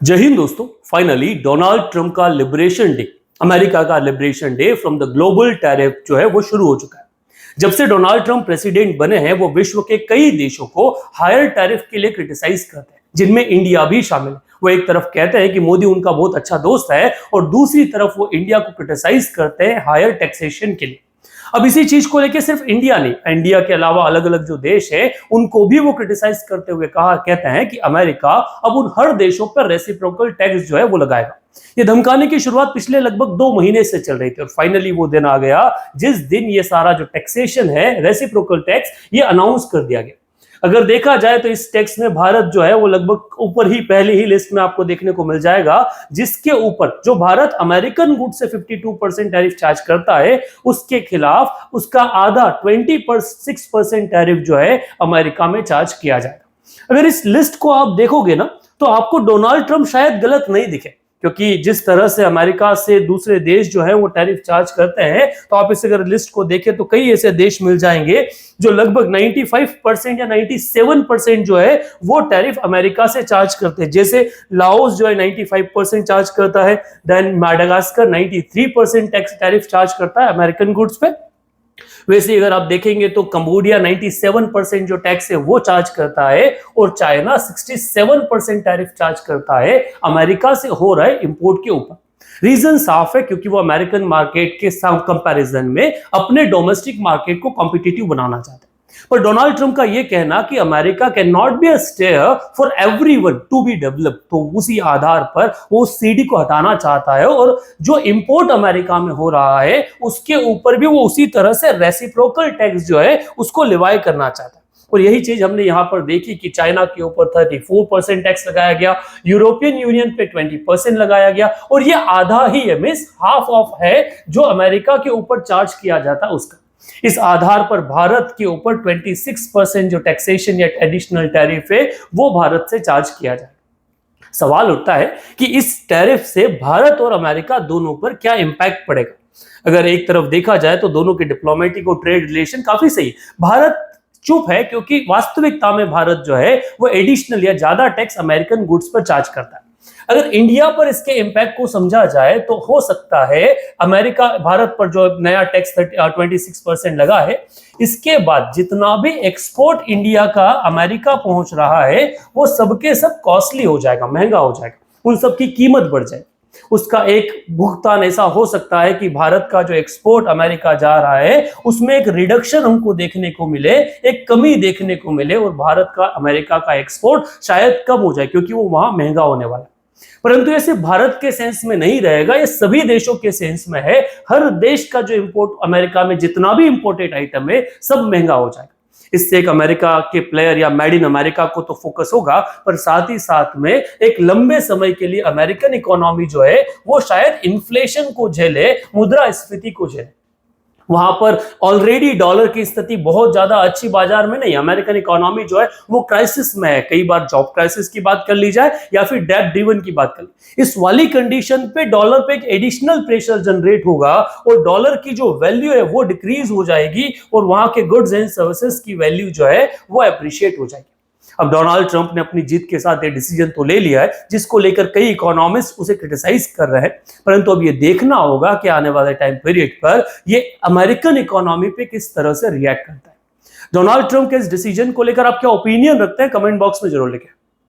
जय हिंद दोस्तों। Finally Donald Trump का लिबरेशन डे, अमेरिका का liberation day from the global tariff जो है वो शुरू हो चुका है। जब से डोनाल्ड ट्रंप प्रेसिडेंट बने हैं वो विश्व के कई देशों को हायर टैरिफ के लिए क्रिटिसाइज करते हैं, जिनमें इंडिया भी शामिल है। वो एक तरफ कहते हैं कि मोदी उनका बहुत अच्छा दोस्त है और दूसरी तरफ वो इंडिया को क्रिटिसाइज करते हैं हायर टैक्सेशन के लिए। अब इसी चीज को लेकर सिर्फ इंडिया नहीं, इंडिया के अलावा अलग अलग जो देश है उनको भी वो क्रिटिसाइज करते हुए कहते हैं कि अमेरिका अब उन हर देशों पर रेसिप्रोकल टैक्स जो है वो लगाएगा। ये धमकाने की शुरुआत पिछले लगभग 2 महीने से चल रही थी और फाइनली वो दिन आ गया जिस दिन ये सारा जो टैक्सेशन है, रेसिप्रोकल टैक्स, ये अनाउंस कर दिया गया। अगर देखा जाए तो इस टैक्स में भारत जो है वो लगभग ऊपर ही पहले ही लिस्ट में आपको देखने को मिल जाएगा, जिसके ऊपर जो भारत अमेरिकन गुड से 52% टैरिफ चार्ज करता है उसके खिलाफ उसका आधा 26% टैरिफ जो है अमेरिका में चार्ज किया जाएगा। अगर इस लिस्ट को आप देखोगे ना तो आपको डोनाल्ड ट्रंप शायद गलत नहीं दिखे, क्योंकि जिस तरह से अमेरिका से दूसरे देश जो है वो टैरिफ चार्ज करते हैं, तो आप इस अगर लिस्ट को देखें तो कई ऐसे देश मिल जाएंगे जो लगभग 95% या 97% जो है वो टैरिफ अमेरिका से चार्ज करते हैं। जैसे लाओस जो है 95% चार्ज करता है, देन मैडागास्कर 93% टैरिफ चार्ज करता है अमेरिकन गुड्स पे। वैसे अगर आप देखेंगे तो कंबोडिया 97% जो टैक्स है वो चार्ज करता है और चाइना 67% टैरिफ चार्ज करता है अमेरिका से हो रहा है इंपोर्ट के ऊपर। रीजन साफ है, क्योंकि वो अमेरिकन मार्केट के कंपैरिजन में अपने डोमेस्टिक मार्केट को कॉम्पिटिटिव बनाना चाहते हैं। पर डोनाल्ड ट्रंप का यह कहना कि America can not be a stair for everyone to be develop, तो उसी आधार पर वो सीडी को हटाना चाहता है और जो इंपोर्ट अमेरिका में हो रहा है उसके ऊपर भी वो उसी तरह से रेसिप्रोकल टैक्स जो है उसको लिवाई करना चाहता है। और यही चीज हमने यहां पर देखी कि चाइना के ऊपर 34% टैक्स लगाया गया, यूरोपियन यूनियन पे 20% लगाया गया और ये आधा ही है, मींस हाफ ऑफ है जो अमेरिका के ऊपर चार्ज किया जाता है उसका। इस आधार पर भारत के ऊपर 26% जो टैक्सेशन या एडिशनल टैरिफ है वो भारत से चार्ज किया जाए। सवाल उठता है कि इस टैरिफ से भारत और अमेरिका दोनों पर क्या इंपैक्ट पड़ेगा। अगर एक तरफ देखा जाए तो दोनों के डिप्लोमेटिक और ट्रेड रिलेशन काफी सही। भारत चुप है क्योंकि वास्तविकता में भारत जो है वो एडिशनल या ज्यादा टैक्स अमेरिकन गुड्स पर चार्ज करता है। अगर इंडिया पर इसके इंपैक्ट को समझा जाए तो हो सकता है अमेरिका भारत पर जो नया टैक्स 26% लगा है, इसके बाद जितना भी एक्सपोर्ट इंडिया का अमेरिका पहुंच रहा है वो सबके सब कॉस्टली हो जाएगा, महंगा हो जाएगा, उन सब की कीमत बढ़ जाएगी। उसका एक भुगतान ऐसा हो सकता है कि भारत का जो एक्सपोर्ट अमेरिका जा रहा है उसमें एक रिडक्शन हमको देखने को मिले, एक कमी देखने को मिले और भारत का अमेरिका का एक्सपोर्ट शायद कम हो जाए क्योंकि वो वहां महंगा होने वाला है। परंतु ये सिर्फ भारत के सेंस में नहीं रहेगा, ये सभी देशों के सेंस में है। हर देश का जो इंपोर्ट अमेरिका में जितना भी इंपोर्टेड आइटम है सब महंगा हो जाएगा। इससे एक अमेरिका के प्लेयर या मेड इन अमेरिका को तो फोकस होगा, पर साथ ही साथ में एक लंबे समय के लिए अमेरिकन इकोनॉमी जो है वो शायद इन्फ्लेशन को झेले, मुद्रास्फीति को झेले। वहां पर ऑलरेडी डॉलर की स्थिति बहुत ज्यादा अच्छी बाजार में नहीं, अमेरिकन इकोनॉमी जो है वो क्राइसिस में है। कई बार जॉब क्राइसिस की बात कर ली जाए या फिर डेट ड्रिवन की बात कर ली, इस वाली कंडीशन पे डॉलर पे एक एडिशनल प्रेशर जनरेट होगा और डॉलर की जो वैल्यू है वो डिक्रीज हो जाएगी और वहां के गुड्स एंड सर्विसेज की वैल्यू जो है वो अप्रिशिएट हो जाएगी। अब डोनाल्ड ट्रंप ने अपनी जीत के साथ ये डिसीजन तो ले लिया है जिसको लेकर कई इकोनॉमिस्ट उसे क्रिटिसाइज कर रहे हैं, परंतु अब ये देखना होगा कि आने वाले टाइम पीरियड पर ये अमेरिकन इकोनॉमी पे किस तरह से रिएक्ट करता है। डोनाल्ड ट्रंप के इस डिसीजन को लेकर आप क्या ओपिनियन रखते हैं, कमेंट बॉक्स में जरूर लिखें।